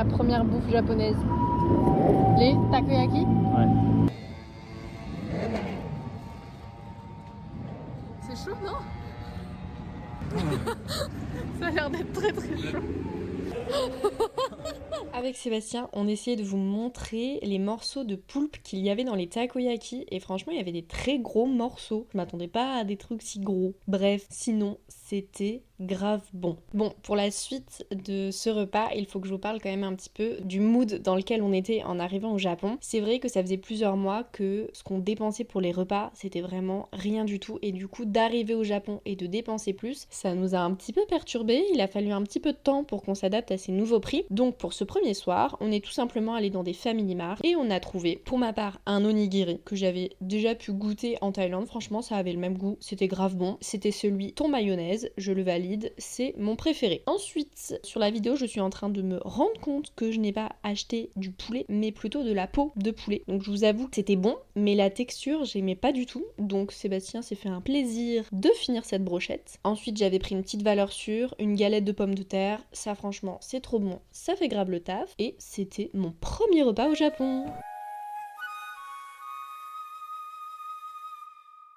la première bouffe japonaise. Les takoyaki. Ouais. C'est chaud, non? Ça a l'air d'être très très chaud. Avec Sébastien, on essayait de vous montrer les morceaux de poulpe qu'il y avait dans les takoyaki et franchement, il y avait des très gros morceaux. Je m'attendais pas à des trucs si gros. Bref, sinon, c'était grave bon. Bon, pour la suite de ce repas, il faut que je vous parle quand même un petit peu du mood dans lequel on était en arrivant au Japon. C'est vrai que ça faisait plusieurs mois que ce qu'on dépensait pour les repas, c'était vraiment rien du tout et du coup, d'arriver au Japon et de dépenser plus, ça nous a un petit peu perturbés. Il a fallu un petit peu de temps pour qu'on s'adapte à ces nouveaux prix. Donc pour ce premier soir, on est tout simplement allé dans des Family Mart et on a trouvé, pour ma part, un onigiri que j'avais déjà pu goûter en Thaïlande. Franchement, ça avait le même goût, c'était grave bon. C'était celui thon mayonnaise, je le valide, c'est mon préféré. Ensuite, sur la vidéo, je suis en train de me rendre compte que je n'ai pas acheté du poulet, mais plutôt de la peau de poulet. Donc je vous avoue que c'était bon, mais la texture, j'aimais pas du tout. Donc Sébastien s'est fait un plaisir de finir cette brochette. Ensuite, j'avais pris une petite valeur sûre, une galette de pommes de terre. Ça, franchement, c'est trop bon. Ça fait grave le taf. Et c'était mon premier repas au Japon.